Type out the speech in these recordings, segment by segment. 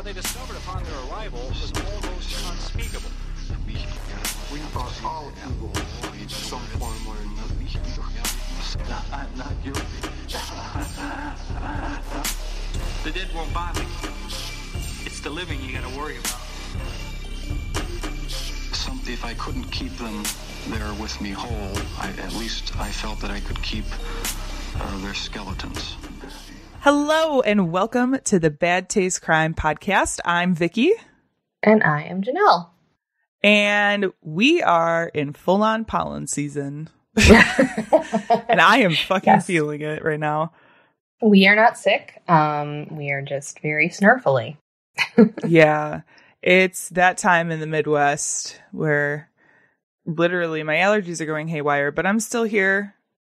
they discovered upon their arrival was almost unspeakable. We are all evil in some form or another. I'm not guilty. The dead won't bother you. It's the living you gotta worry about. If I couldn't keep them there with me whole, at least I felt that I could keep their skeletons. Hello and welcome to the Bad Taste Crime Podcast. I'm Vicky. And I am Janelle. And we are in full-on pollen season. And I am fucking feeling it right now. We are not sick. We are just very snurfly. Yeah. It's that time in the Midwest where literally my allergies are going haywire, but I'm still here.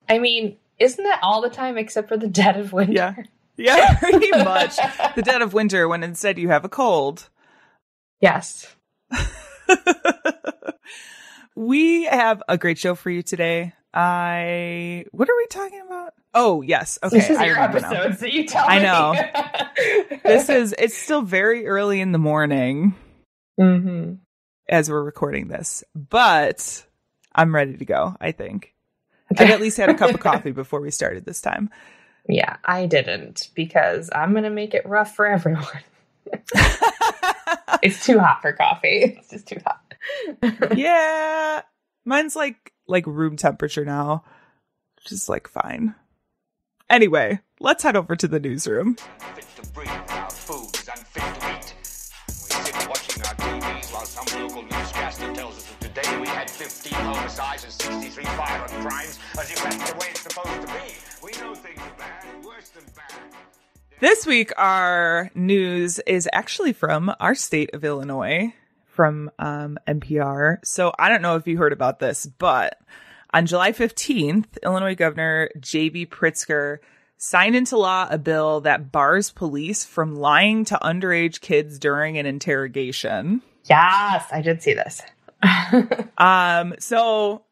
I mean, isn't that all the time except for the dead of winter? Yeah, pretty much. The dead of winter when instead you have a cold. Yes. We have a great show for you today. What are we talking about? Oh, yes. Okay. This is your episode, so you tell me. I know. It's still very early in the morning as we're recording this, but I'm ready to go, I think. I've at least had a cup of coffee before we started this time. Yeah, I didn't, because I'm going to make it rough for everyone. It's too hot for coffee. It's just too hot. Yeah. Mine's like room temperature now. Just like fine. Anyway, let's head over to the newsroom. Fit to breathe, our food is unfit to eat. We sit watching our TVs while some local newscaster tells us that today we had 15 homicides and 63 firearm crimes, as if that's the way it's supposed to be. We know things are bad, worse than bad. This week, our news is actually from our state of Illinois, from NPR. So I don't know if you heard about this, but on July 15th, Illinois Governor J.B. Pritzker signed into law a bill that bars police from lying to underage kids during an interrogation. Yes, I did see this. So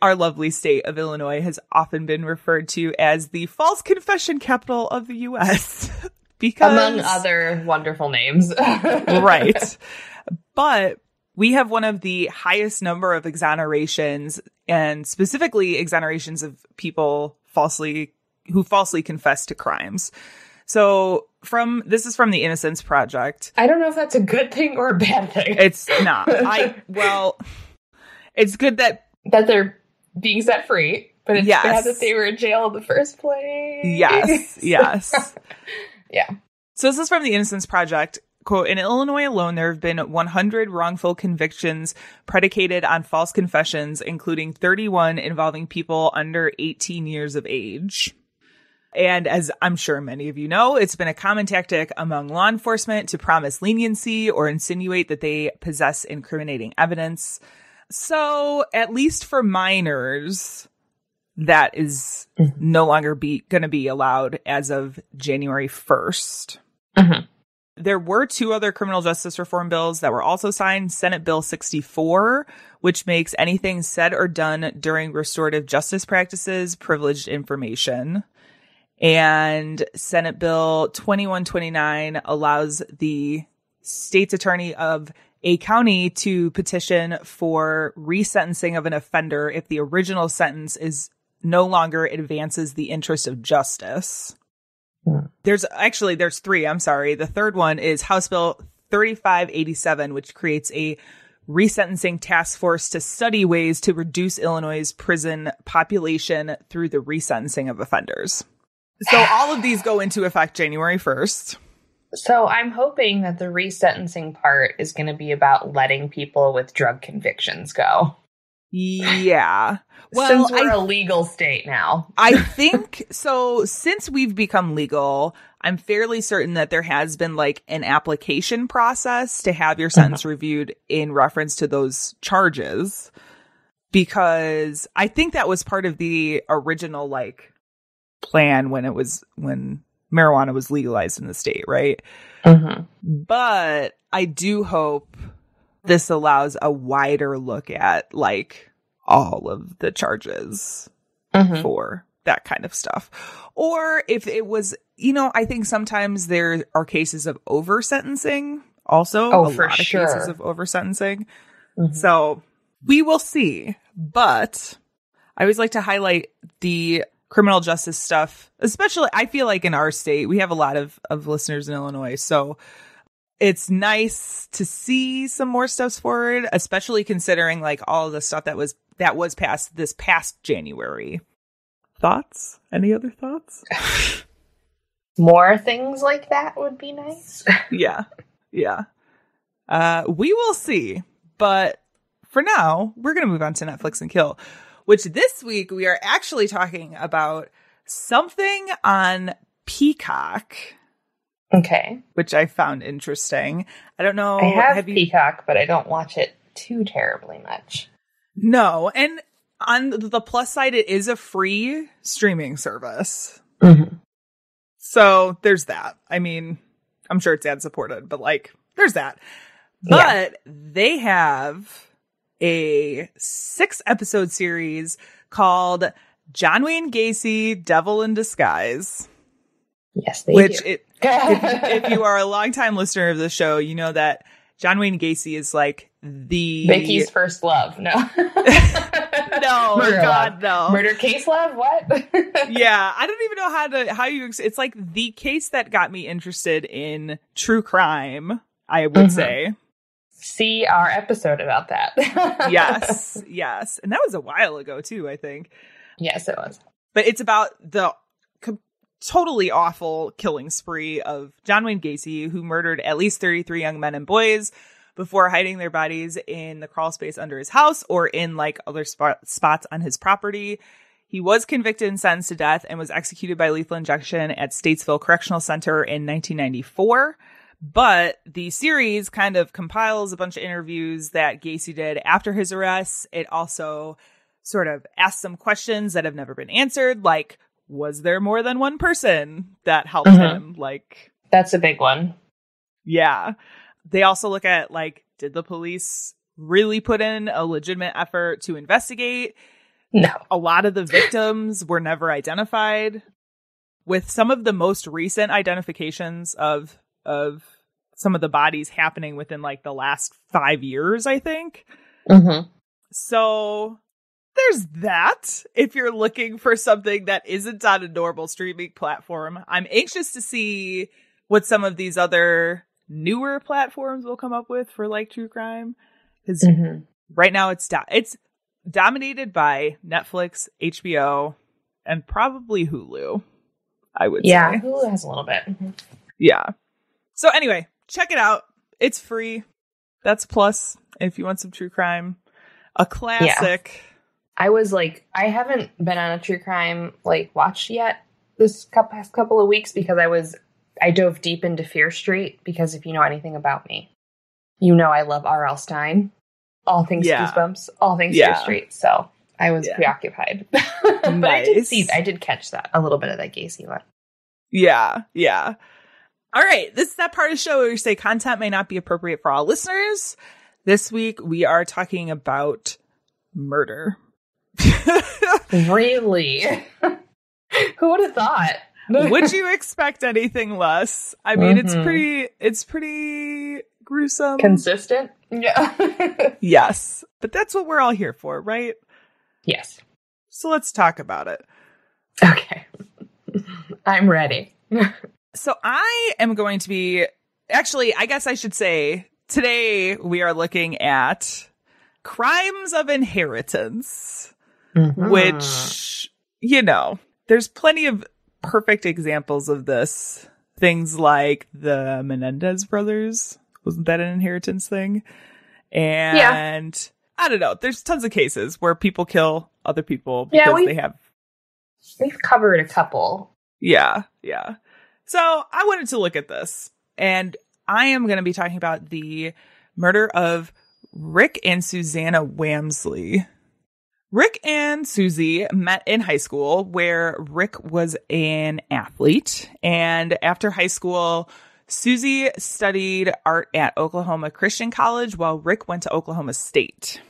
our lovely state of Illinois has often been referred to as the false confession capital of the U.S. because, among other wonderful names. Right. But we have one of the highest number of exonerations, and specifically exonerations of people who falsely confess to crimes. So this is from the Innocence Project. I don't know if that's a good thing or a bad thing. It's not. It's good that they're being set free, but it's bad that they were in jail in the first place. Yes. Yeah. So this is from the Innocence Project. Quote, in Illinois alone, there have been 100 wrongful convictions predicated on false confessions, including 31 involving people under 18 years of age. And as I'm sure many of you know, it's been a common tactic among law enforcement to promise leniency or insinuate that they possess incriminating evidence. So at least for minors, that is no longer going to be allowed as of January 1st. Mm-hmm. There were two other criminal justice reform bills that were also signed. Senate Bill 64, which makes anything said or done during restorative justice practices privileged information. And Senate Bill 2129 allows the state's attorney of a county to petition for resentencing of an offender if the original sentence no longer advances the interest of justice. There's three. I'm sorry. The third one is House Bill 3587, which creates a resentencing task force to study ways to reduce Illinois' prison population through the resentencing of offenders. So all of these go into effect January 1st. So I'm hoping that the resentencing part is going to be about letting people with drug convictions go. Yeah. Well, since we're a legal state now. I think so. Since we've become legal, I'm fairly certain that there has been like an application process to have your sentence reviewed in reference to those charges, because I think that was part of the original like plan when marijuana was legalized in the state, right? But I do hope this allows a wider look at like all of the charges for that kind of stuff. Or if it was, I think sometimes there are cases of over sentencing also. Oh, a for lot of sure. cases of over sentencing. Mm-hmm. So we will see. But I always like to highlight the criminal justice stuff, especially I feel like in our state, we have a lot of listeners in Illinois. So it's nice to see some more steps forward, especially considering like all of the stuff that was passed this past January. Thoughts? Any other thoughts? More things like that would be nice. Yeah. We will see. But for now, we're going to move on to Netflix and Kill, which this week we are actually talking about something on Peacock. Okay. Which I found interesting. I don't know. I have Peacock, but I don't watch it too terribly much. No. And on the plus side, it is a free streaming service. Mm-hmm. So there's that. I mean, I'm sure it's ad supported, but like, there's that. But they have a 6-episode series called John Wayne Gacy, Devil in Disguise. Yes, they do. If you are a longtime listener of the show, you know that John Wayne Gacy is like the Vicky's first love. No. No, Murder God, love. no. Murder case love? What? Yeah, I don't even know how you. It's like the case that got me interested in true crime, I would say. See our episode about that. Yes. And that was a while ago, too, I think. Yes, it was. But it's about the totally awful killing spree of John Wayne Gacy, who murdered at least 33 young men and boys before hiding their bodies in the crawl space under his house or in like other spots on his property. He was convicted and sentenced to death and was executed by lethal injection at Statesville Correctional Center in 1994. But the series kind of compiles a bunch of interviews that Gacy did after his arrest. It also sort of asks some questions that have never been answered, like, was there more than one person that helped him? Like, that's a big one. Yeah. They also look at, like, did the police really put in a legitimate effort to investigate? No. A lot of the victims were never identified. With some of the most recent identifications of some of the bodies happening within, like, the last 5 years, I think. So there's that. If you're looking for something that isn't on a normal streaming platform, I'm anxious to see what some of these other newer platforms will come up with for like true crime. Because right now it's dominated by Netflix, HBO, and probably Hulu, I would say. Yeah, Hulu has a little bit. Yeah. So anyway, check it out. It's free. That's plus if you want some true crime. A classic. Yeah. I haven't been on a true crime watch yet this past couple of weeks because I dove deep into Fear Street, because if you know anything about me, you know I love R.L. Stein. All things Goosebumps, all things Fear Street. So I was preoccupied. But Nice. I did catch that, a little bit of that Gacy one. Yeah. All right. This is that part of the show where we say content may not be appropriate for all listeners. This week we are talking about murder. Really? Who would have thought? Would you expect anything less? I mean, it's pretty gruesome. Consistent? Yeah. Yes. But that's what we're all here for, right? Yes. So let's talk about it. Okay. I'm ready. So I am going to be, actually, I guess I should say, today we are looking at crimes of inheritance, which, there's plenty of perfect examples of this. Things like the Menendez brothers. Wasn't that an inheritance thing? And I don't know. There's tons of cases where people kill other people because we've covered a couple. Yeah. So I wanted to look at this, and I am going to be talking about the murder of Rick and Susannah Wamsley. Rick and Susie met in high school, where Rick was an athlete. And after high school, Susie studied art at Oklahoma Christian College while Rick went to Oklahoma State.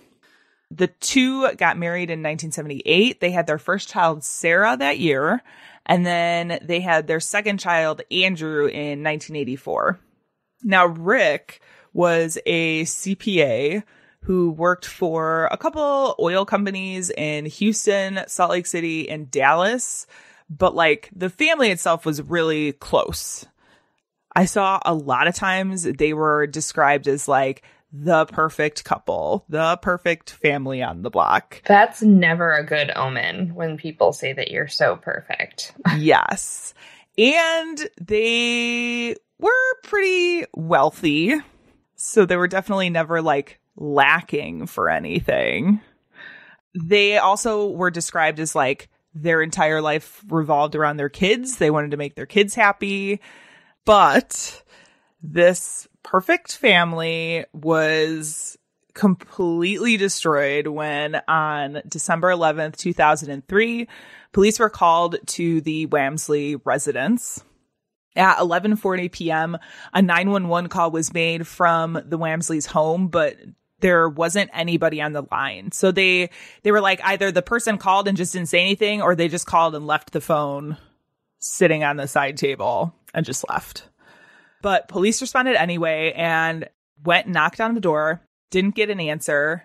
The two got married in 1978. They had their first child, Sarah, that year. And then they had their second child, Andrew, in 1984. Now, Rick was a CPA who worked for a couple oil companies in Houston, Salt Lake City, and Dallas. But like the family itself was really close. I saw a lot of times they were described as like the perfect couple, the perfect family on the block. That's never a good omen when people say that you're so perfect. Yes. And they were pretty wealthy. So they were definitely never like lacking for anything. They also were described as like their entire life revolved around their kids. They wanted to make their kids happy. But this perfect family was completely destroyed when on December 11th, 2003, police were called to the Wamsley residence. At 11:40 p.m., a 911 call was made from the Wamsley's home, but there wasn't anybody on the line. So they were like either the person called and just didn't say anything, or they just called and left the phone sitting on the side table and just left. But police responded anyway and went and knocked on the door, didn't get an answer.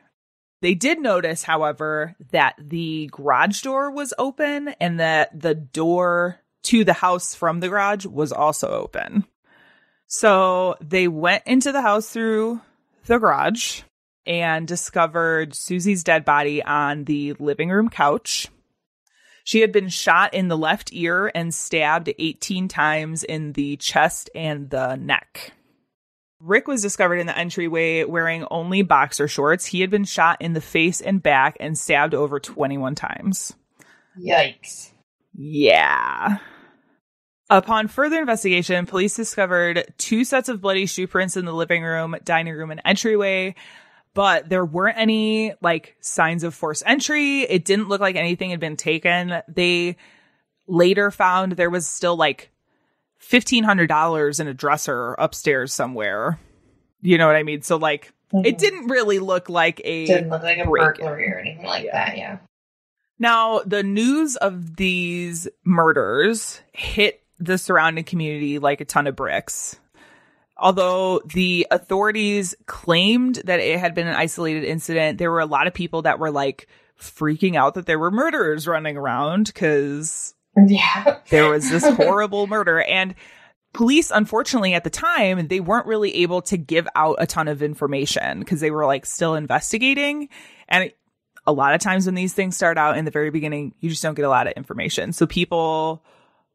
They did notice, however, that the garage door was open and that the door to the house from the garage was also open. So they went into the house through the garage and discovered Susie's dead body on the living room couch. She had been shot in the left ear and stabbed 18 times in the chest and the neck. Rick was discovered in the entryway wearing only boxer shorts. He had been shot in the face and back and stabbed over 21 times. Yikes. Yeah. Upon further investigation, police discovered 2 sets of bloody shoe prints in the living room, dining room, and entryway. But there weren't any like signs of forced entry. It didn't look like anything had been taken. They later found there was still like $1,500 in a dresser upstairs somewhere. You know what I mean? So like it didn't really look like a burglary or anything like that. Yeah. Now, the news of these murders hit the surrounding community like a ton of bricks. Although the authorities claimed that it had been an isolated incident, there were a lot of people that were like freaking out that there were murderers running around because there was this horrible murder. And police, unfortunately, at the time, they weren't really able to give out a ton of information because they were like still investigating. And a lot of times when these things start out in the very beginning, you just don't get a lot of information. So people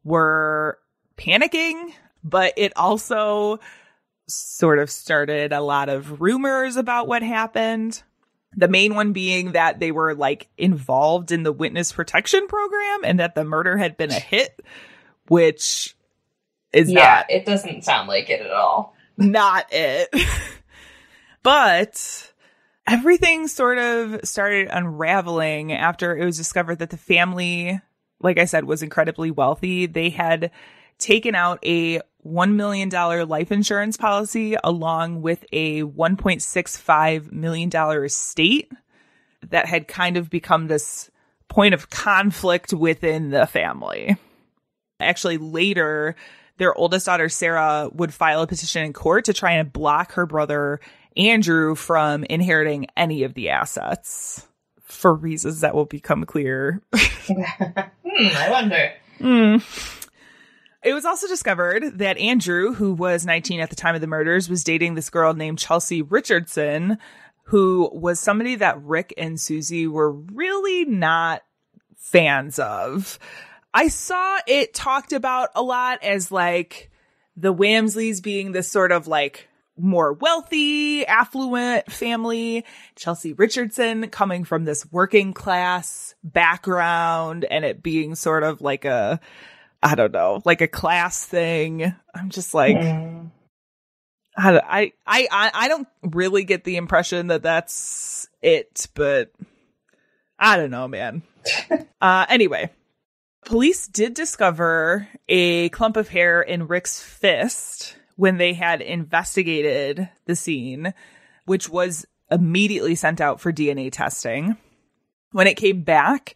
were panicking, but it also sort of started a lot of rumors about what happened. The main one being that they were like involved in the witness protection program and that the murder had been a hit, which is it doesn't sound like it at all. Not it. But everything sort of started unraveling after it was discovered that the family, like I said, was incredibly wealthy. They had taken out a $1 million life insurance policy along with a $1.65 million estate that had kind of become this point of conflict within the family. Actually, later, their oldest daughter, Sarah, would file a petition in court to try and block her brother, Andrew, from inheriting any of the assets for reasons that will become clear. I wonder. It was also discovered that Andrew, who was 19 at the time of the murders, was dating this girl named Chelsea Richardson, who was somebody that Rick and Susie were really not fans of. I saw it talked about a lot as like the Wamsleys being this sort of like more wealthy, affluent family. Chelsea Richardson coming from this working class background and it being sort of like a, I don't know, like a class thing. I'm just like, I don't really get the impression that that's it, but I don't know, man. Anyway, police did discover a clump of hair in Rick's fist when they had investigated the scene, which was immediately sent out for DNA testing. When it came back,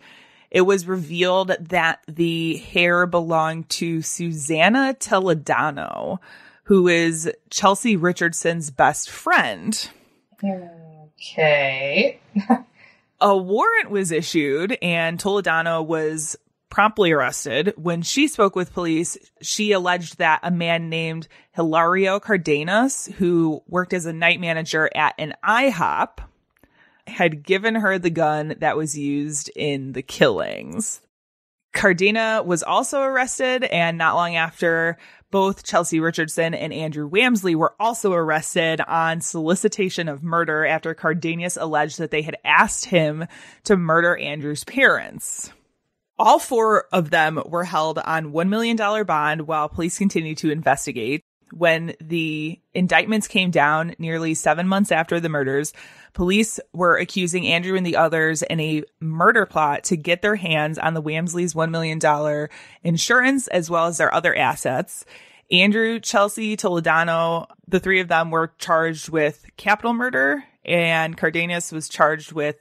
it was revealed that the hair belonged to Susannah Toledano, who is Chelsea Richardson's best friend. Okay. A warrant was issued, and Toledano was promptly arrested. When she spoke with police, she alleged that a man named Hilario Cardenas, who worked as a night manager at an IHOP, had given her the gun that was used in the killings. Cardena was also arrested, and not long after, both Chelsea Richardson and Andrew Wamsley were also arrested on solicitation of murder after Cardenas alleged that they had asked him to murder Andrew's parents. All four of them were held on $1 million bond while police continued to investigate. When the indictments came down nearly 7 months after the murders, police were accusing Andrew and the others in a murder plot to get their hands on the Wamsley's $1 million insurance as well as their other assets. Andrew, Chelsea, Toledano, the three of them were charged with capital murder, and Cardenas was charged with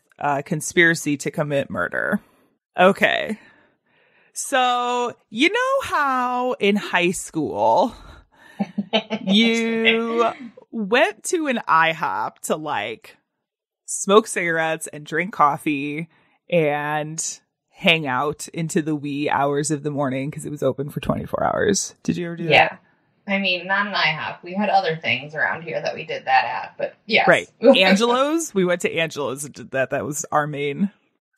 conspiracy to commit murder. Okay. So, you know how in high school you went to an IHOP to like smoke cigarettes and drink coffee and hang out into the wee hours of the morning because it was open for 24 hours. Did you ever do that? Yeah. I mean, not an IHOP. We had other things around here that we did that at, but yes. Right. Angelo's. We went to Angelo's and did that. That was our main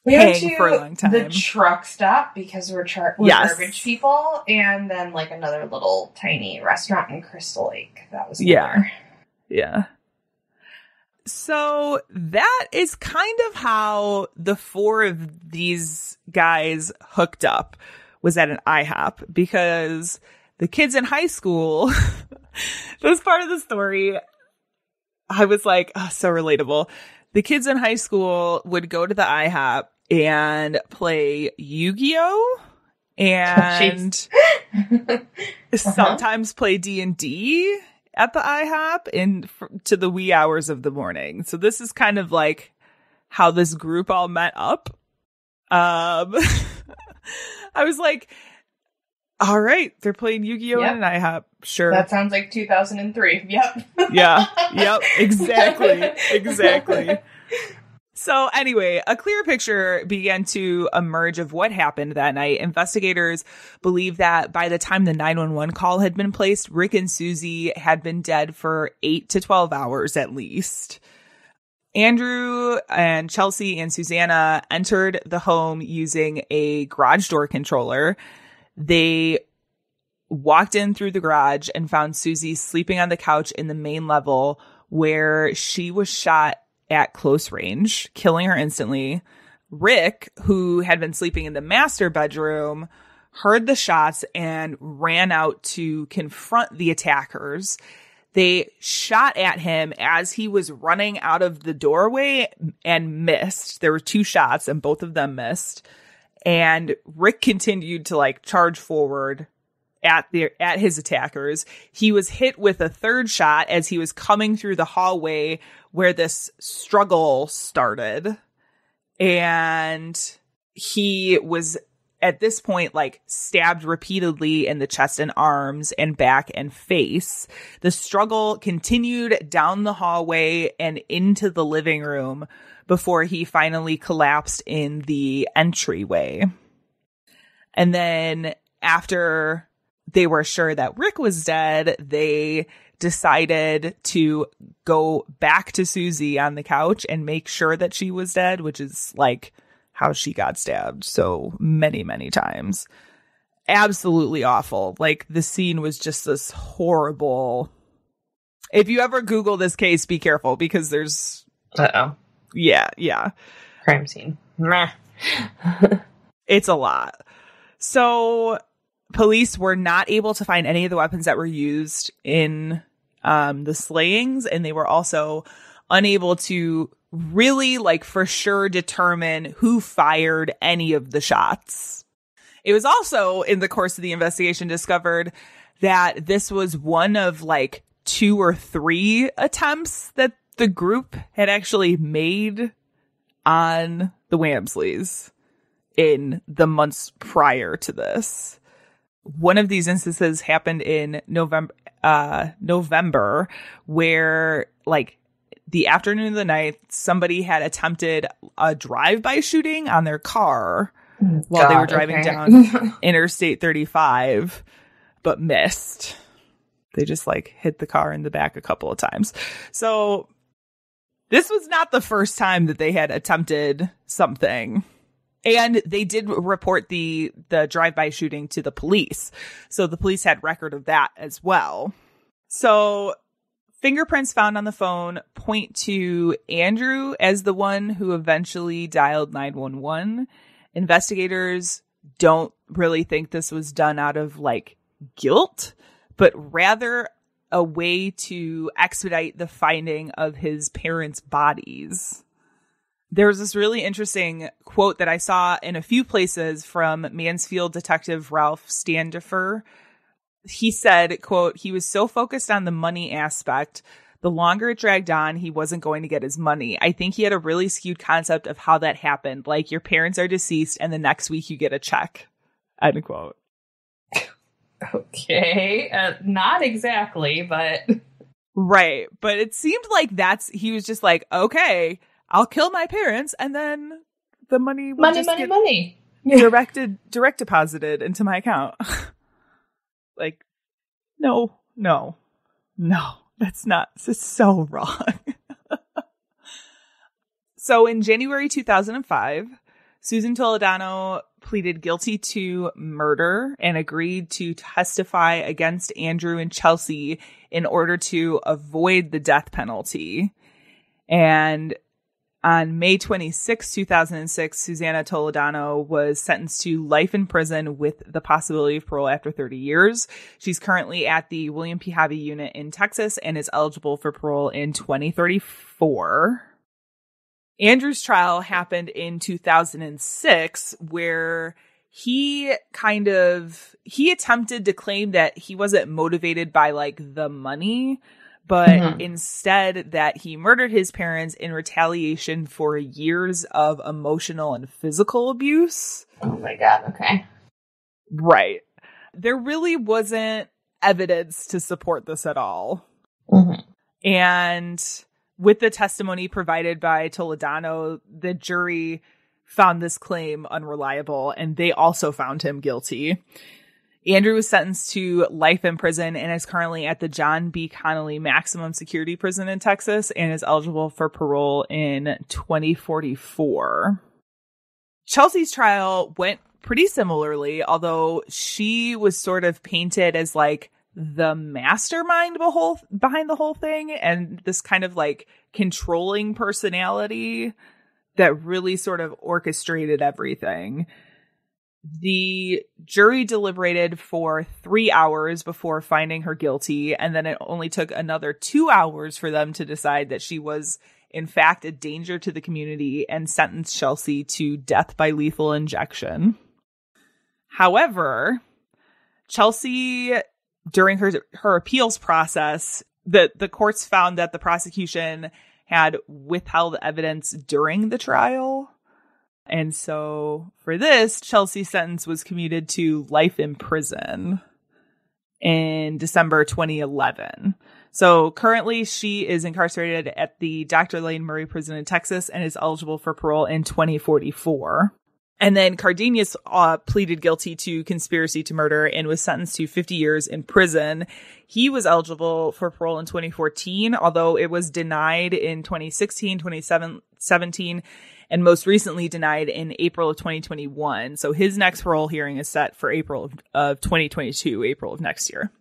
we went hang to for a long time. The truck stop because we're garbage people, and then like another little tiny restaurant in Crystal Lake. That was Yeah. So that is kind of how the four of these guys hooked up, was at an IHOP, because the kids in high school, this part of the story, I was like, oh, so relatable. The kids in high school would go to the IHOP and play Yu-Gi-Oh! And sometimes play D&D at the IHOP to the wee hours of the morning. So this is kind of like how this group all met up. I was like, all right, they're playing Yu-Gi-Oh! In an IHOP. Sure. That sounds like 2003. Yep. Yeah. Yep. Exactly. So anyway, a clear picture began to emerge of what happened that night. Investigators believe that by the time the 911 call had been placed, Rick and Susie had been dead for 8 to 12 hours at least. Andrew and Chelsea and Susannah entered the home using a garage door controller. They walked in through the garage and found Susie sleeping on the couch in the main level, where she was shot at close range, killing her instantly. Rick, who had been sleeping in the master bedroom, heard the shots and ran out to confront the attackers. They shot at him as he was running out of the doorway and missed. There were 2 shots and both of them missed. And Rick continued to like charge forward at his attackers. He was hit with a 3rd shot as he was coming through the hallway where this struggle started. And he was at this point like stabbed repeatedly in the chest and arms and back and face. The struggle continued down the hallway and into the living room before he finally collapsed in the entryway. And then after they were sure that Rick was dead, they decided to go back to Susie on the couch and make sure that she was dead, which is like how she got stabbed so many, many times. Absolutely awful. Like the scene was just this horrible. If you ever Google this case, be careful because there's... Yeah. Crime scene. It's a lot. So police were not able to find any of the weapons that were used in the slayings, and they were also unable to really, like, for sure determine who fired any of the shots. It was also, in the course of the investigation, discovered that this was one of, like, 2 or 3 attempts that the group had actually made on the Wamsleys in the months prior to this. One of these instances happened in November, where, like, the afternoon of the night, somebody had attempted a drive-by shooting on their car while they were driving down Interstate 35, but missed. They just, like, hit the car in the back a couple of times. So this was not the first time that they had attempted something. And they did report the drive-by shooting to the police. So the police had record of that as well. So fingerprints found on the phone point to Andrew as the one who eventually dialed 911. Investigators don't really think this was done out of, like, guilt, but rather a way to expedite the finding of his parents' bodies. There was this really interesting quote that I saw in a few places from Mansfield detective Ralph Standifer. He said, quote, "He was so focused on the money aspect. The longer it dragged on, he wasn't going to get his money. I think he had a really skewed concept of how that happened. Like, your parents are deceased and the next week you get a check." End quote. Okay. Not exactly, but. Right. But it seemed like he was just like, okay, I'll kill my parents and then the money will money. direct deposited into my account. Like, no, that's so wrong. So in January 2005, Susan Toledano pleaded guilty to murder and agreed to testify against Andrew and Chelsea in order to avoid the death penalty. And on May 26, 2006, Susannah Toledano was sentenced to life in prison with the possibility of parole after 30 years. She's currently at the William P. Hobby unit in Texas and is eligible for parole in 2034. Andrew's trial happened in 2006, where he attempted to claim that he wasn't motivated by, like, the money, but instead that he murdered his parents in retaliation for years of emotional and physical abuse. Oh my God. Okay. Right. There really wasn't evidence to support this at all. And with the testimony provided by Toledano, the jury found this claim unreliable, and they also found him guilty. Andrew was sentenced to life in prison and is currently at the John B. Connolly Maximum Security Prison in Texas and is eligible for parole in 2044. Chelsea's trial went pretty similarly, although she was sort of painted as, like, the mastermind behind the whole thing, and this kind of, like, controlling personality that really sort of orchestrated everything. The jury deliberated for 3 hours before finding her guilty, and then it only took another 2 hours for them to decide that she was, in fact, a danger to the community and sentenced Chelsea to death by lethal injection. However, Chelsea, during her appeals process, the courts found that the prosecution had withheld evidence during the trial. And so for this, Chelsea's sentence was commuted to life in prison in December 2011. So currently she is incarcerated at the Dr. Lane Murray Prison in Texas and is eligible for parole in 2044. And then Cardenas pleaded guilty to conspiracy to murder and was sentenced to 50 years in prison. He was eligible for parole in 2014, although it was denied in 2016, 2017, and most recently denied in April of 2021. So his next parole hearing is set for April of 2022, April of next year.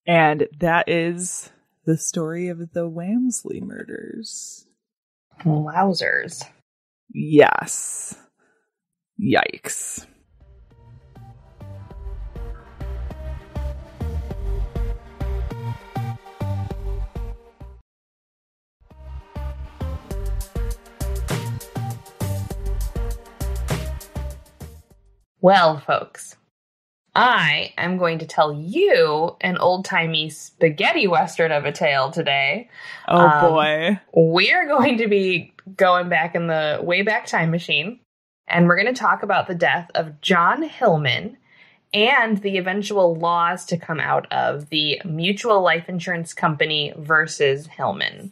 And that is the story of the Wamsley murders. Wowzers. Yes. Yikes. Well, folks, I am going to tell you an old-timey spaghetti western of a tale today. Oh, boy. We're going to be going back in the Wayback Time Machine, and we're going to talk about the death of John Hillman and the eventual laws to come out of the Mutual Life Insurance Company versus Hillman.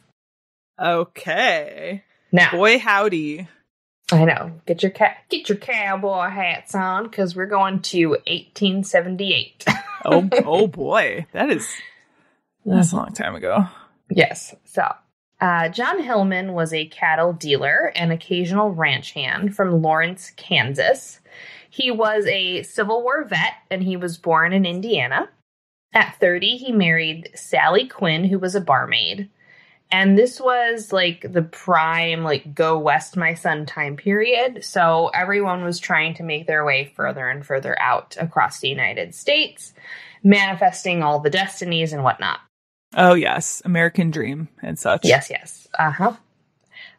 Okay. Now, boy, howdy. I know. Get your cowboy hats on, because we're going to 1878. oh boy, that's a long time ago. Yes. So, John Hillman was a cattle dealer and occasional ranch hand from Lawrence, Kansas. He was a Civil War vet, and he was born in Indiana. At 30, he married Sally Quinn, who was a barmaid. And this was like the prime, like, go west, my son time period. So everyone was trying to make their way further and further out across the United States, manifesting all the destinies and whatnot. Oh, yes. American dream and such. Yes.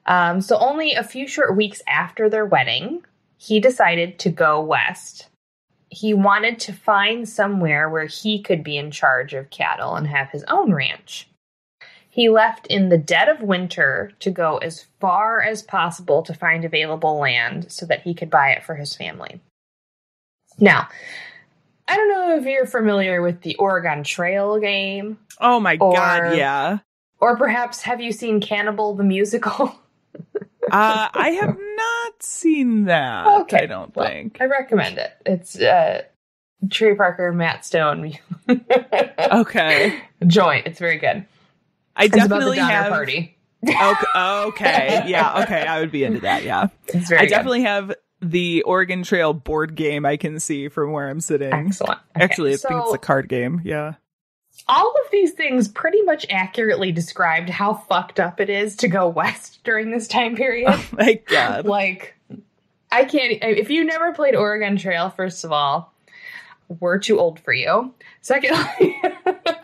So only a few short weeks after their wedding, he decided to go west. He wanted to find somewhere where he could be in charge of cattle and have his own ranch. He left in the dead of winter to go as far as possible to find available land so that he could buy it for his family. Now, I don't know if you're familiar with the Oregon Trail game. Oh my God, yeah. Or perhaps have you seen Cannibal the Musical? I have not seen that. Okay, I don't think. I recommend it. It's Trey Parker, Matt Stone. Okay. Joint. It's very good. I about definitely the Donner have. Party. Okay. Yeah. Okay. I would be into that. Yeah. It's very I good. definitely have the Oregon Trail board game I can see from where I'm sitting. Excellent. Okay, Actually, I think it's a card game. Yeah. All of these things pretty much accurately described how fucked up it is to go west during this time period. Oh my God. Like, I can't. If you never played Oregon Trail, first of all, we're too old for you. Secondly,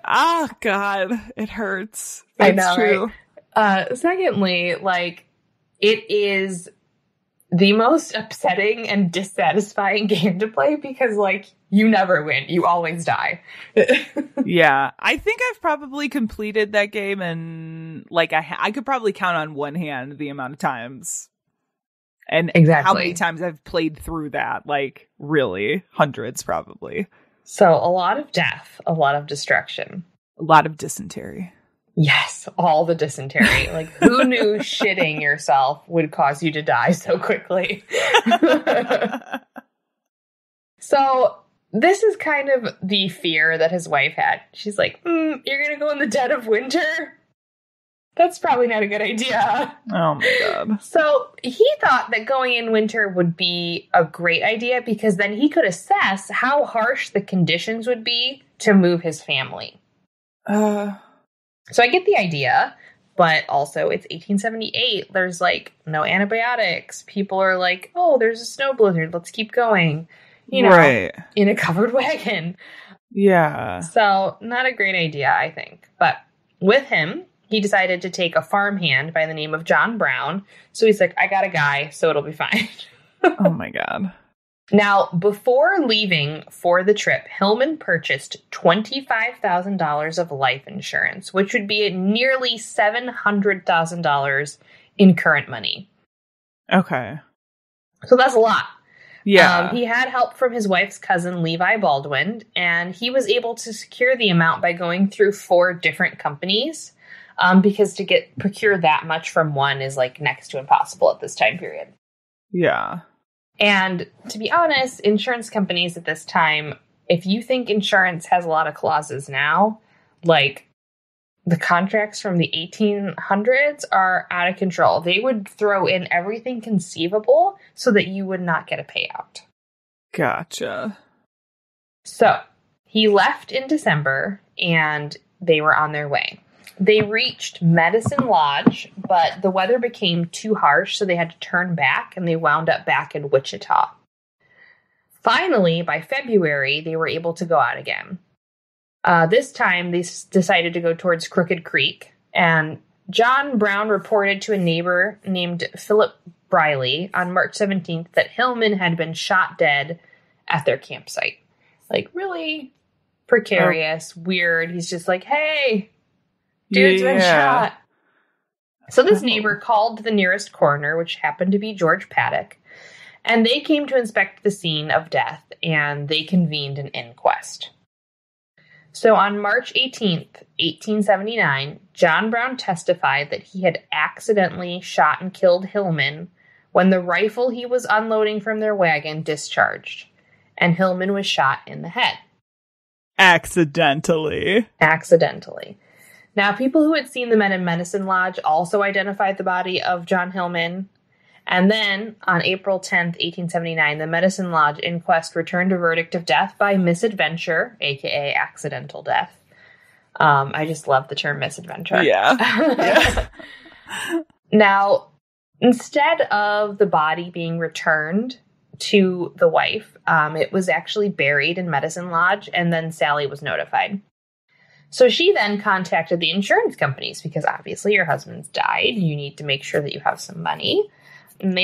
oh God, it hurts. That's I know, true. Right? Secondly, like, it is the most upsetting and dissatisfying game to play because, like, you never win. You always die. Yeah. I think I've probably completed that game, and like I could probably count on one hand the amount of times. And exactly how many times I've played through that. Like, really, hundreds probably. So a lot of death, a lot of destruction. A lot of dysentery. Yes, all the dysentery. Like, who knew shitting yourself would cause you to die so quickly? So this is kind of the fear that his wife had. She's like, you're going to go in the dead of winter? That's probably not a good idea. Oh my God. So he thought that going in winter would be a great idea because then he could assess how harsh the conditions would be to move his family. So I get the idea, but also it's 1878. There's like no antibiotics. People are like, oh, there's a snow blizzard. Let's keep going. You know, right. In a covered wagon. Yeah. So not a great idea, I think. But with him, he decided to take a farmhand by the name of John Brown. So he's like, I got a guy, so it'll be fine. Oh my God. Now, before leaving for the trip, Hillman purchased $25,000 of life insurance, which would be nearly $700,000 in current money. Okay. So that's a lot. Yeah. He had help from his wife's cousin, Levi Baldwin, and he was able to secure the amount by going through 4 different companies, because to procure that much from one is like next to impossible at this time period. Yeah. And to be honest, insurance companies at this time, if you think insurance has a lot of clauses now, like the contracts from the 1800s are out of control. They would throw in everything conceivable so that you would not get a payout. Gotcha. So he left in December and they were on their way. They reached Medicine Lodge, but the weather became too harsh, so they had to turn back, and they wound up back in Wichita. Finally, by February, they were able to go out again. This time, they decided to go towards Crooked Creek, and John Brown reported to a neighbor named Philip Briley on March 17th that Hillman had been shot dead at their campsite. Like, really precarious, weird. He's just like, hey, dude's been shot. So this neighbor called the nearest coroner, which happened to be George Paddock, and they came to inspect the scene of death, and they convened an inquest. So on March 18th, 1879, John Brown testified that he had accidentally shot and killed Hillman when the rifle he was unloading from their wagon discharged, and Hillman was shot in the head. Accidentally. Now, people who had seen the men in Medicine Lodge also identified the body of John Hillman. And then, on April 10th, 1879, the Medicine Lodge inquest returned a verdict of death by misadventure, a.k.a. accidental death. I just love the term misadventure. Yeah. Now, instead of the body being returned to the wife, it was actually buried in Medicine Lodge, and then Sally was notified. So she then contacted the insurance companies because obviously your husband's died. You need to make sure that you have some money. And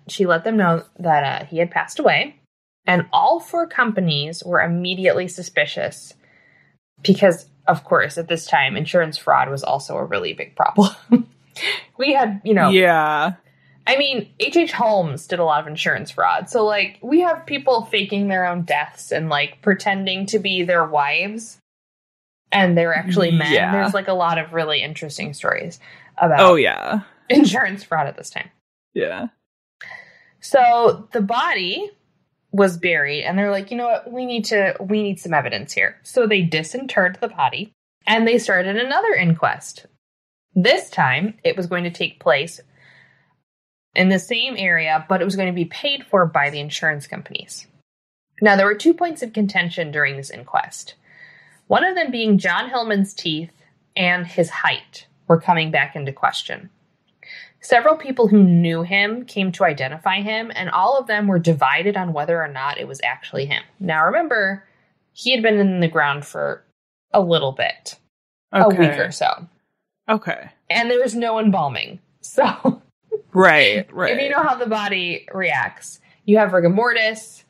she let them know that he had passed away. And all 4 companies were immediately suspicious because, of course, at this time, insurance fraud was also a really big problem. We had, Yeah. I mean, H.H. Holmes did a lot of insurance fraud. So, like, we have people faking their own deaths and, like, pretending to be their wives. And they're actually men. Yeah. There's, like, a lot of really interesting stories about insurance fraud at this time. Yeah. So the body was buried, and they're like, you know what? We need some evidence here. So they disinterred the body, and they started another inquest. This time, it was going to take place in the same area, but it was going to be paid for by the insurance companies. Now, there were 2 points of contention during this inquest. One of them being John Hillman's teeth and his height were coming back into question. Several people who knew him came to identify him, and all of them were divided on whether or not it was actually him. Now, remember, he had been in the ground for a little bit, a week or so. Okay. And there was no embalming. So, right. If you know how the body reacts, you have rigor mortis,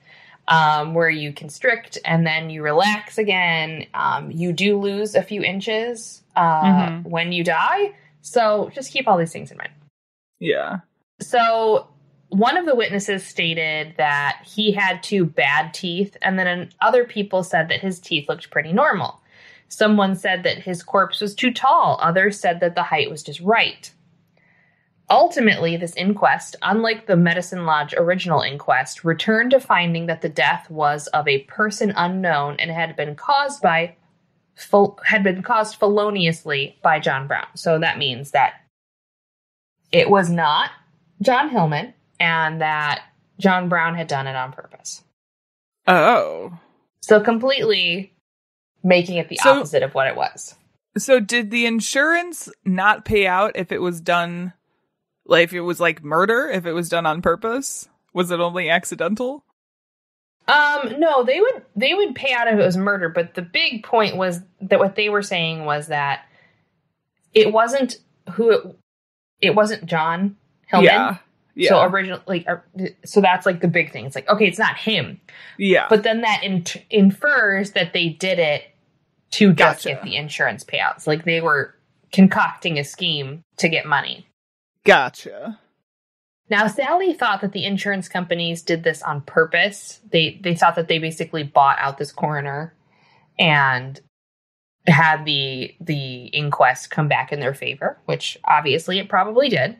where you constrict and then you relax again. You do lose a few inches when you die. So just keep all these things in mind. Yeah. So one of the witnesses stated that he had 2 bad teeth, and then other people said that his teeth looked pretty normal. Someone said that his corpse was too tall. Others said that the height was just right. Ultimately, this inquest, unlike the Medicine Lodge original inquest, returned to finding that the death was of a person unknown and had been caused feloniously by John Brown. So that means that it was not John Hillman, and that John Brown had done it on purpose. Oh. So completely making it the opposite of what it was. So did the insurance not pay out if it was done, like, if it was like murder, if it was done on purpose? Was it only accidental? No, they would pay out if it was murder, but the big point was that what they were saying was that it wasn't John Hillman. Yeah. So originally, so that's like the big thing. It's like, okay, it's not him. Yeah. But then that infers that they did it to just get the insurance payouts. Like they were concocting a scheme to get money. Gotcha. Now, Sally thought that the insurance companies did this on purpose. They thought that they basically bought out this coroner and had the inquest come back in their favor, which obviously it probably did.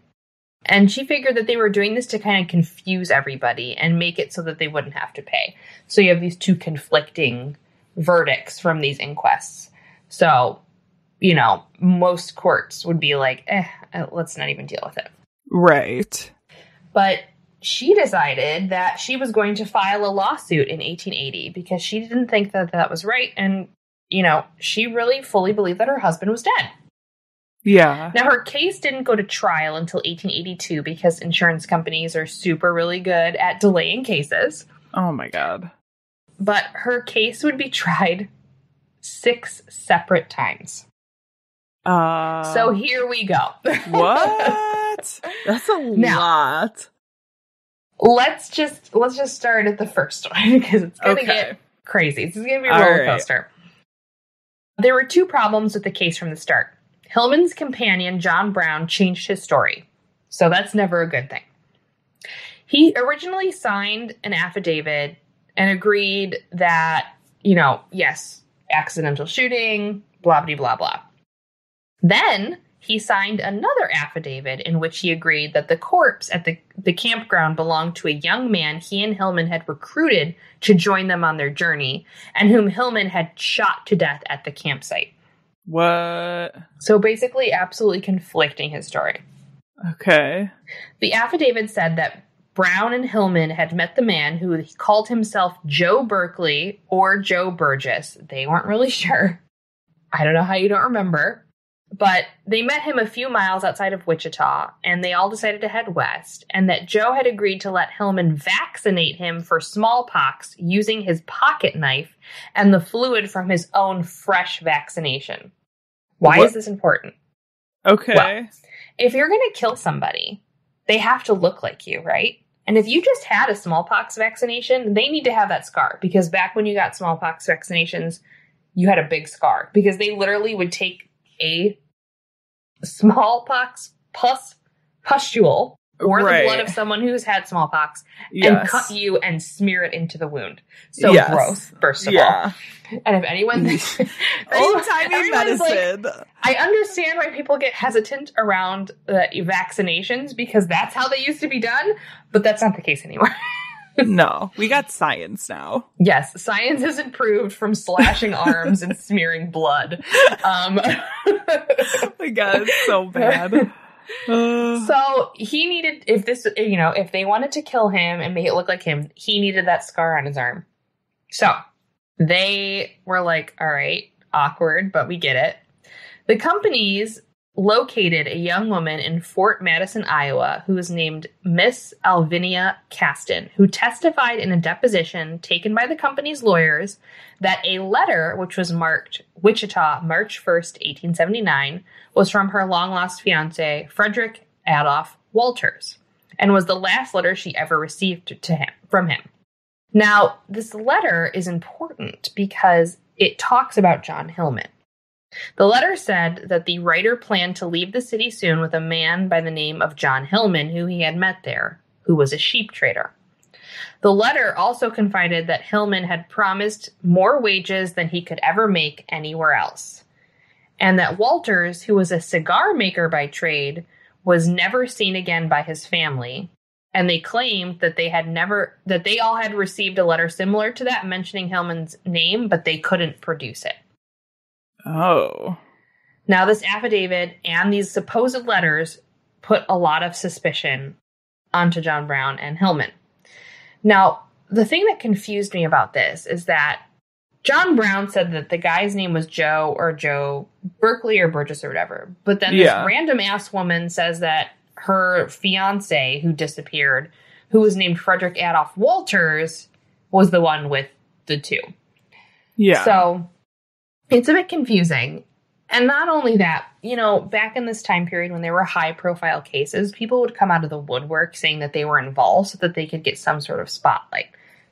And she figured that they were doing this to kind of confuse everybody and make it so that they wouldn't have to pay. So you have these 2 conflicting verdicts from these inquests. So, most courts would be like, let's not even deal with it. Right. But she decided that she was going to file a lawsuit in 1880 because she didn't think that that was right. And, she really fully believed that her husband was dead. Yeah. Now, her case didn't go to trial until 1882 because insurance companies are really good at delaying cases. Oh, my God. But her case would be tried 6 separate times. So here we go. What? That's a lot. Let's just start at the first one because it's gonna get Crazy. This is going to be a roller coaster. There were two problems with the case from the start. Hillman's companion, John Brown, changed his story. So that's never a good thing. He originally signed an affidavit and agreed that, yes, accidental shooting, blah, blah, blah, blah. Then he signed another affidavit in which he agreed that the corpse at the campground belonged to a young man he and Hillman had recruited to join them on their journey, and whom Hillman had shot to death at the campsite. What? So basically absolutely conflicting his story. Okay. The affidavit said that Brown and Hillman had met the man who called himself Joe Berkeley or Joe Burgess. They weren't really sure. I don't know how you don't remember. But they met him a few miles outside of Wichita, and they all decided to head west, and that Joe had agreed to let Hillman vaccinate him for smallpox using his pocket knife and the fluid from his own fresh vaccination. Why is this important? Okay. Well, if you're going to kill somebody, they have to look like you, right? And if you just had a smallpox vaccination, they need to have that scar, because back when you got smallpox vaccinations, you had a big scar, because they literally would take a smallpox pustule or the blood of someone who's had smallpox and cut you and smear it into the wound. So gross, first of all. And if anyone old-timey medicine. Like, I understand why people get hesitant around vaccinations, because that's how they used to be done, but that's not the case anymore. No, we got science now. Yes, science has improved from slashing arms and smearing blood. Oh my God, it's so bad. So he needed, if they wanted to kill him and make it look like him, he needed that scar on his arm. So they were like, all right, awkward, but we get it. The companies located a young woman in Fort Madison, Iowa, who was named Miss Alvinia Caston, who testified in a deposition taken by the company's lawyers that a letter, which was marked Wichita, March 1st, 1879, was from her long-lost fiancé, Frederick Adolph Walters, and was the last letter she ever received from him. Now, this letter is important because it talks about John Hillman. The letter said that the writer planned to leave the city soon with a man by the name of John Hillman, who he had met there, who was a sheep trader. The letter also confided that Hillman had promised more wages than he could ever make anywhere else, and that Walters, who was a cigar maker by trade, was never seen again by his family. And they claimed that they all had received a letter similar to that mentioning Hillman's name, but they couldn't produce it. Oh. Now, this affidavit and these supposed letters put a lot of suspicion onto John Brown and Hillman. Now, the thing that confused me about this is that John Brown said that the guy's name was Joe or Joe Berkeley or Burgess or whatever. But then this random ass woman says that her fiance who disappeared, who was named Frederick Adolph Walters, was the one with the two. Yeah. So it's a bit confusing. And not only that, back in this time period when there were high profile cases, people would come out of the woodwork saying that they were involved so that they could get some sort of spotlight.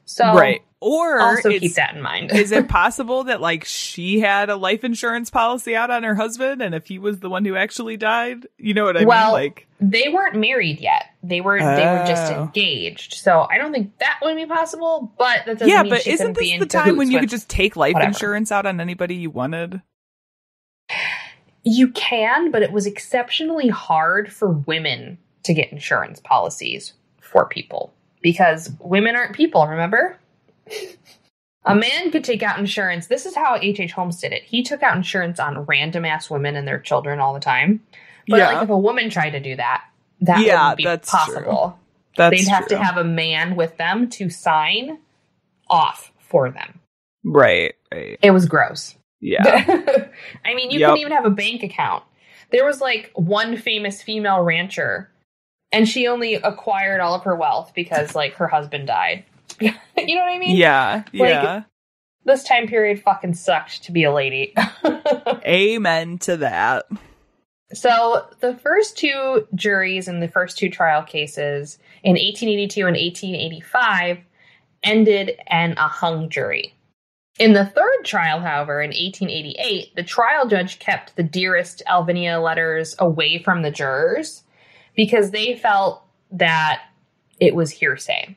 So right. Or also keep that in mind. Is it possible that she had a life insurance policy out on her husband, and if he was the one who actually died, you know what I mean? Well, they weren't married yet. They were just engaged. So I don't think that would be possible. But that doesn't mean she couldn't be in cahoots. Yeah, but isn't this the time when you could just take life insurance out on anybody you wanted? You can, but it was exceptionally hard for women to get insurance policies for people because women aren't people. Remember? A man could take out insurance. This is how H.H. Holmes did it. He took out insurance on random ass women and their children all the time. But if a woman tried to do that wouldn't be possible. They'd have to have a man with them to sign off for them. Right. It was gross. Yeah. I mean, you couldn't even have a bank account. There was one famous female rancher, and she only acquired all of her wealth because her husband died. You know what I mean? Yeah. This time period fucking sucked to be a lady. Amen to that. So the first two juries in the first two trial cases in 1882 and 1885 ended in a hung jury. In the third trial, however, in 1888, the trial judge kept the Dearest Alvinia letters away from the jurors because they felt that it was hearsay.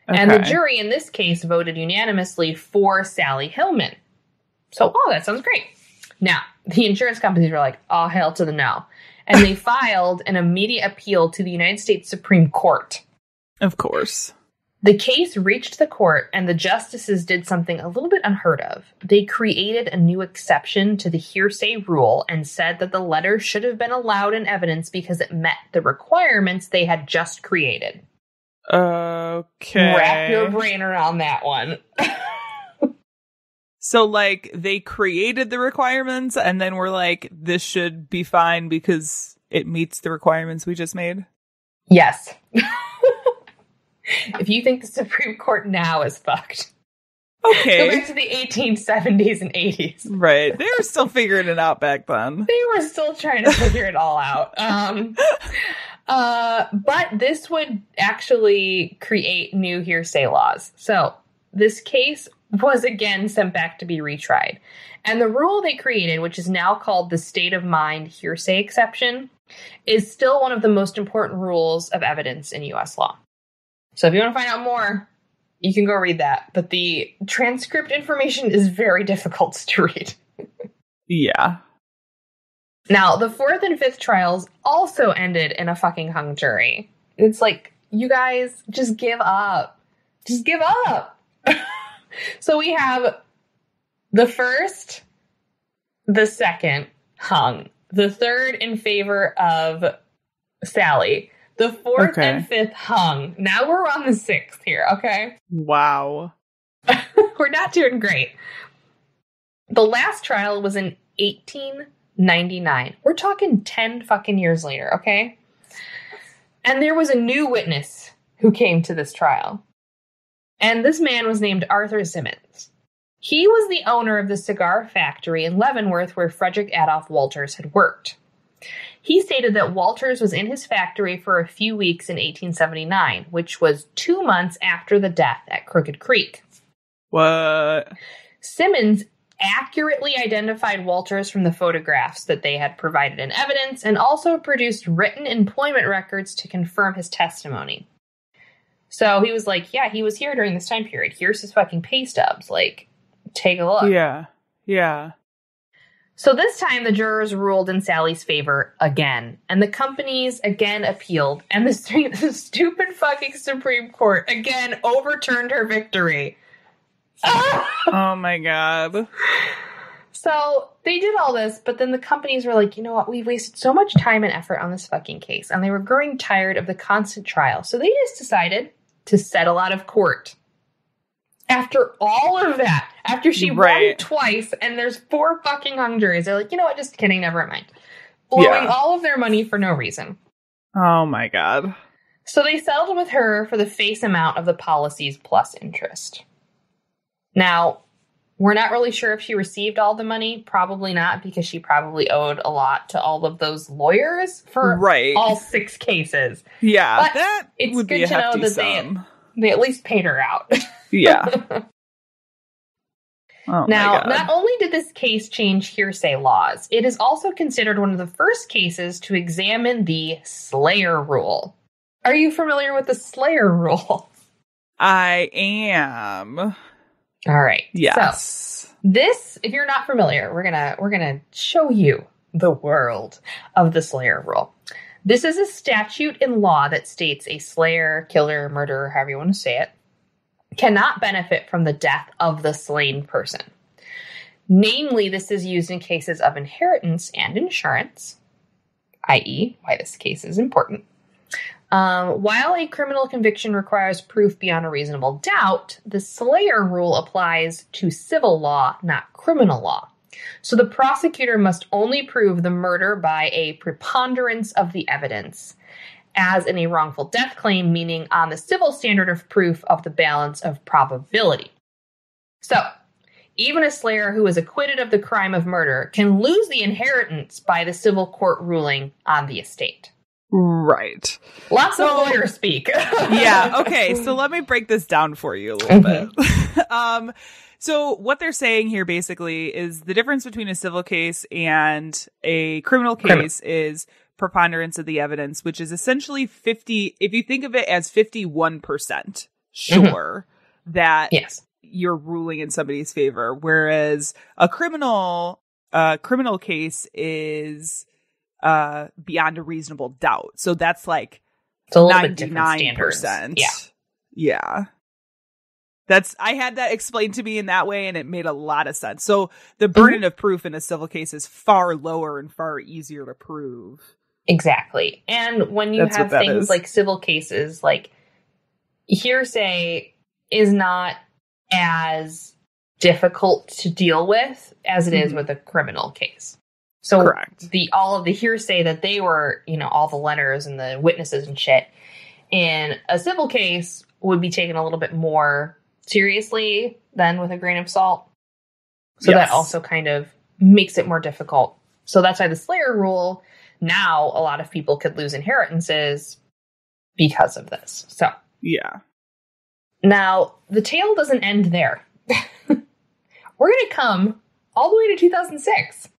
Okay. And the jury in this case voted unanimously for Sally Hillman. So, that sounds great. Now, the insurance companies were like, oh, hell to the no. And they filed an immediate appeal to the United States Supreme Court. Of course. The case reached the court, and the justices did something a little bit unheard of. They created a new exception to the hearsay rule and said that the letter should have been allowed in evidence because it met the requirements they had just created. Okay. Wrap your brain around that one. So, like, they created the requirements, and then we're like, this should be fine because it meets the requirements we just made? Yes. If you think the Supreme Court now is fucked. Okay. Go back to the 1870s and 80s. Right. They were still figuring it out back then. They were still trying to figure it all out. But this would actually create new hearsay laws. So this case was again sent back to be retried. And the rule they created, which is now called the state of mind hearsay exception, is still one of the most important rules of evidence in U.S. law. So if you want to find out more, you can go read that. But the transcript information is very difficult to read. Yeah. Now, the fourth and fifth trials also ended in a fucking hung jury. It's like, you guys, just give up. Just give up. So we have the first, the second hung. The third in favor of Sally. The fourth and fifth hung. Now we're on the sixth here, okay? Wow. We're not doing great. The last trial was in 1899. We're talking 10 fucking years later, okay? And there was a new witness who came to this trial. And this man was named Arthur Simmons. He was the owner of the cigar factory in Leavenworth where Frederick Adolph Walters had worked. He stated that Walters was in his factory for a few weeks in 1879, which was 2 months after the death at Crooked Creek. What? Simmons accurately identified Walters from the photographs that they had provided in evidence and also produced written employment records to confirm his testimony. So he was like, yeah, he was here during this time period. Here's his fucking pay stubs. Like, take a look. Yeah. Yeah. So this time the jurors ruled in Sally's favor again, and the companies again appealed, and the stupid fucking Supreme Court again overturned her victory. Oh my God. So they did all this, but then the companies were like, you know what, we've wasted so much time and effort on this fucking case, and they were growing tired of the constant trial, so they just decided to settle out of court. After all of that, after she won twice, and there's 4 fucking hung juries, they're like, you know what, just kidding, never mind. Blowing all of their money for no reason. Oh my God. So they settled with her for the face amount of the policies plus interest. Now, we're not really sure if she received all the money. Probably not, because she probably owed a lot to all of those lawyers for all 6 cases. Yeah, but that it's would good be a to know hefty that sum. They at least paid her out. Yeah. Oh now, not only did this case change hearsay laws, it is also considered one of the first cases to examine the Slayer Rule. Are you familiar with the Slayer Rule? I am. All right. Yes. So, this, if you're not familiar, we're gonna show you the world of the Slayer Rule. This is a statute in law that states a slayer, killer, murderer, however you want to say it, cannot benefit from the death of the slain person. Namely, this is used in cases of inheritance and insurance, i.e., why this case is important. While a criminal conviction requires proof beyond a reasonable doubt, the Slayer Rule applies to civil law, not criminal law. So the prosecutor must only prove the murder by a preponderance of the evidence, as in a wrongful death claim, meaning on the civil standard of proof of the balance of probability. So, even a slayer who is acquitted of the crime of murder can lose the inheritance by the civil court ruling on the estate. Right. Lots of lawyers speak. Yeah, okay, so let me break this down for you a little bit. So what they're saying here basically is the difference between a civil case and a criminal case is preponderance of the evidence, which is essentially 50. If you think of it as 51% sure that you're ruling in somebody's favor, whereas a criminal case is beyond a reasonable doubt. So that's like it's a little bit different standards. Yeah. I had that explained to me in that way, and it made a lot of sense. So the burden of proof in a civil case is far lower and far easier to prove. Exactly. And when you have things like civil cases, like hearsay is not as difficult to deal with as it is with a criminal case. So correct. All of the hearsay that they were, all the letters and the witnesses and shit in a civil case would be taken a little bit more seriously than with a grain of salt. So that also kind of makes it more difficult. So that's why the Slayer rule, now a lot of people could lose inheritances because of this. So yeah. Now the tale doesn't end there. We're going to come all the way to 2006.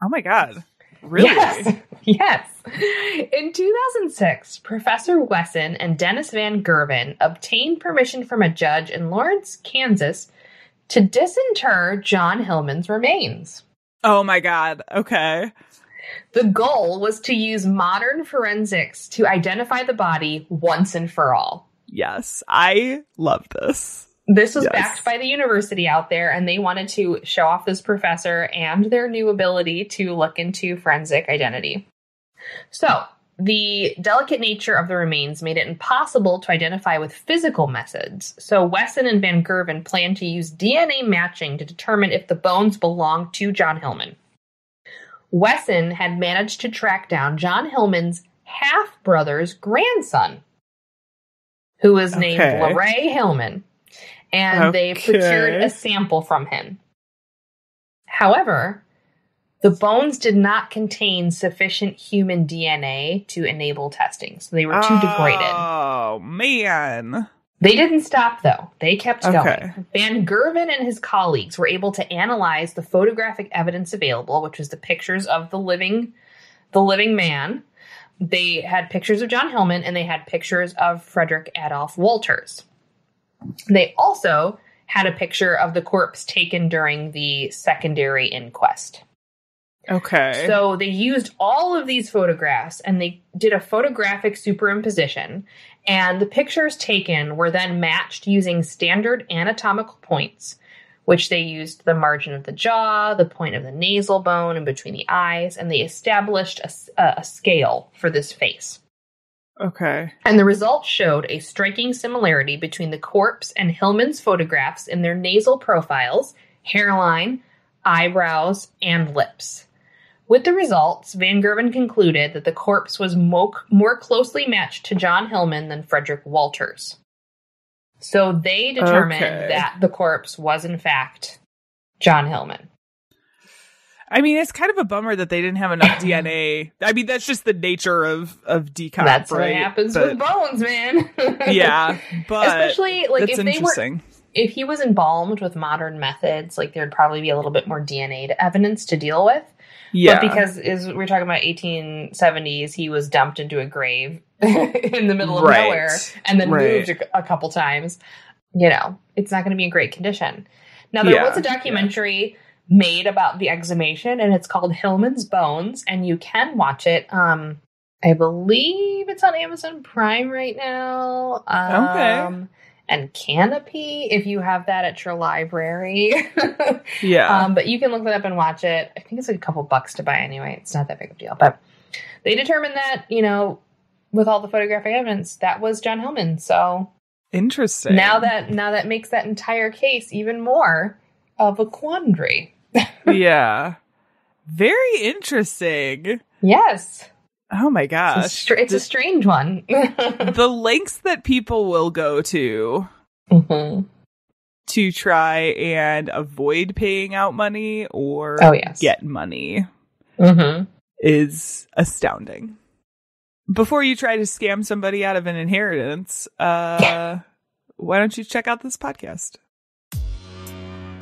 Oh my God. Really? Yes. In 2006, Professor Wesson and Dennis Van Gerven obtained permission from a judge in Lawrence, Kansas, to disinter John Hillman's remains. Oh my God. Okay. The goal was to use modern forensics to identify the body once and for all. Yes, I love this. This was backed by the university out there, and they wanted to show off this professor and their new ability to look into forensic identity. So, the delicate nature of the remains made it impossible to identify with physical methods. So, Wesson and Van Gerven planned to use DNA matching to determine if the bones belonged to John Hillman. Wesson had managed to track down John Hillman's half-brother's grandson, who was named LaRay Hillman. And they procured a sample from him. However, the bones did not contain sufficient human DNA to enable testing, so they were too degraded. Oh, man. They didn't stop, though. They kept going. Van Gerven and his colleagues were able to analyze the photographic evidence available, which was the pictures of the living man. They had pictures of John Hillman, and they had pictures of Frederick Adolph Walters. They also had a picture of the corpse taken during the secondary inquest. Okay. So they used all of these photographs and they did a photographic superimposition, and the pictures taken were then matched using standard anatomical points, which they used the margin of the jaw, the point of the nasal bone, and between the eyes, and they established a scale for this face. Okay. And the results showed a striking similarity between the corpse and Hillman's photographs in their nasal profiles, hairline, eyebrows, and lips. With the results, Van Gerven concluded that the corpse was more closely matched to John Hillman than Frederick Walters. So they determined that the corpse was, in fact, John Hillman. I mean, it's kind of a bummer that they didn't have enough DNA. I mean, that's just the nature of decomp. That's what happens with bones, man. Yeah, but especially like if they were, if he was embalmed with modern methods, like there'd probably be a little bit more DNA evidence to deal with. Yeah, but because we're talking about 1870s, he was dumped into a grave in the middle of nowhere and then moved a couple times. It's not going to be in great condition. Now there was a documentary made about the exhumation, and it's called Hillman's Bones, and you can watch it. I believe it's on Amazon Prime right now. And Canopy, if you have that at your library. But you can look that up and watch it. I think it's like a couple bucks to buy anyway. It's not that big of a deal. But they determined that, with all the photographic evidence, that was John Hillman. So interesting. Now that makes that entire case even more of a quandary. Yeah. Very interesting. Yes. Oh my gosh. It's a strange one. The lengths that people will go to to try and avoid paying out money or get money is astounding. Before you try to scam somebody out of an inheritance, why don't you check out this podcast?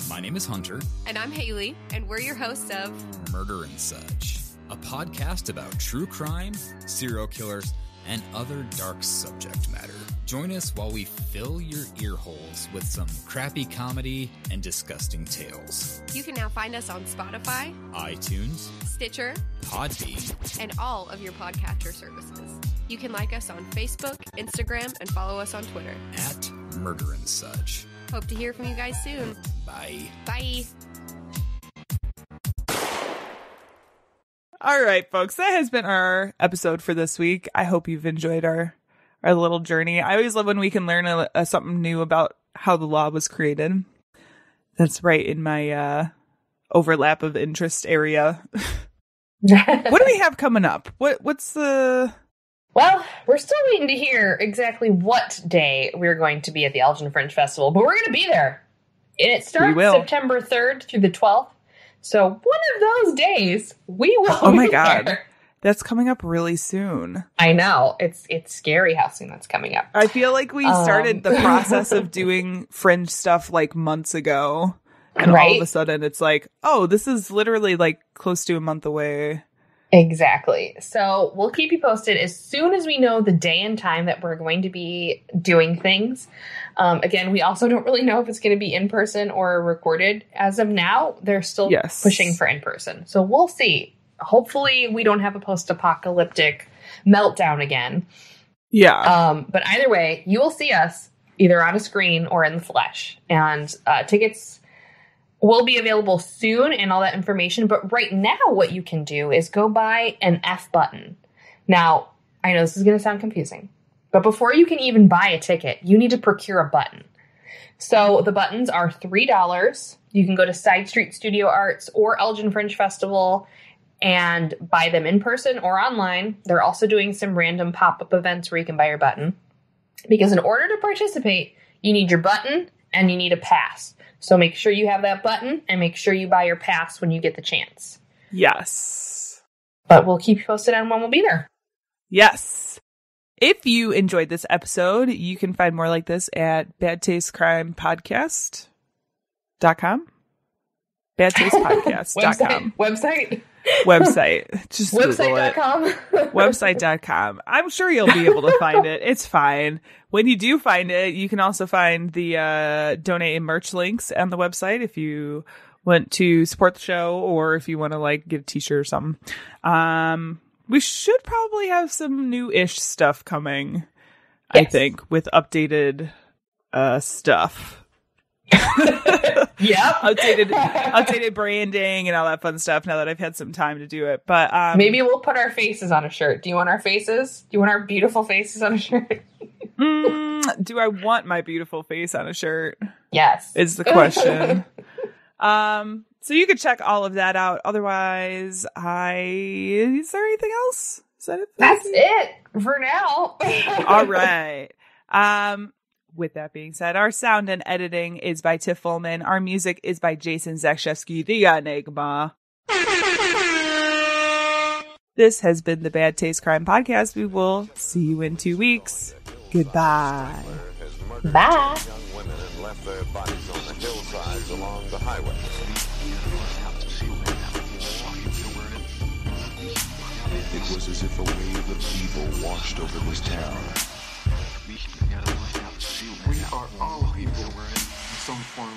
My name is Hunter. And I'm Haley, and we're your hosts of Murder and Such, a podcast about true crime, serial killers, and other dark subject matter. Join us while we fill your ear holes with some crappy comedy and disgusting tales. You can now find us on Spotify, iTunes, Stitcher, Podbean, and all of your podcatcher services. You can like us on Facebook, Instagram, and follow us on Twitter at Murder and Such. Hope to hear from you guys soon. Bye. Bye. All right, folks, that has been our episode for this week. I hope you've enjoyed our little journey. I always love when we can learn something new about how the law was created. That's right in my overlap of interest area. What do we have coming up? What's the... Well, we're still waiting to hear exactly what day we're going to be at the Elgin Fringe Festival, but we're going to be there. And it starts September 3rd through the 12th. So one of those days, we will Oh my be God. there. That's coming up really soon. I know. It's scary how soon that's coming up. I feel like we started the process of doing Fringe stuff like months ago. And all of a sudden it's like, oh, this is literally like close to a month away. Exactly. So we'll keep you posted as soon as we know the day and time that we're going to be doing things. Again, we also don't really know if it's going to be in person or recorded. As of now, they're still pushing for in person. So we'll see. Hopefully we don't have a post-apocalyptic meltdown again. Yeah. But either way, you will see us either on a screen or in the flesh. And tickets will be available soon and all that information. But right now what you can do is go buy an F button. Now, I know this is going to sound confusing, but before you can even buy a ticket, you need to procure a button. So the buttons are $3. You can go to Side Street Studio Arts or Elgin Fringe Festival and buy them in person or online. They're also doing some random pop-up events where you can buy your button. Because in order to participate, you need your button and you need a pass. So make sure you have that button and make sure you buy your pass when you get the chance. Yes. But we'll keep you posted on when we'll be there. Yes. If you enjoyed this episode, you can find more like this at badtastecrimepodcast.com. Badtastepodcast.com. Website. Just Website.com. Website.com. I'm sure you'll be able to find it. It's fine. When you do find it, you can also find the donate and merch links on the website if you want to support the show or if you want to like get a t-shirt or something. We should probably have some new-ish stuff coming, I think, with updated stuff. Yeah, updated branding and all that fun stuff now that I've had some time to do it. But maybe we'll put our faces on a shirt. Do you want our faces? Do you want our beautiful faces on a shirt? Do I want my beautiful face on a shirt? Yes. Is the question. So you could check all of that out. Otherwise, is there anything else? Is that it? That's it for now. All right. With that being said, our sound and editing is by Tiff Hillman. Our music is by Jason Zakshevsky, the Enigma. This has been the Bad Taste Crime Podcast. We will see you in 2 weeks. Goodbye. Bye. Young women and left their bodies on the hillsides along the highway. It was as if a wave of evil washed over this town. We are all people in some form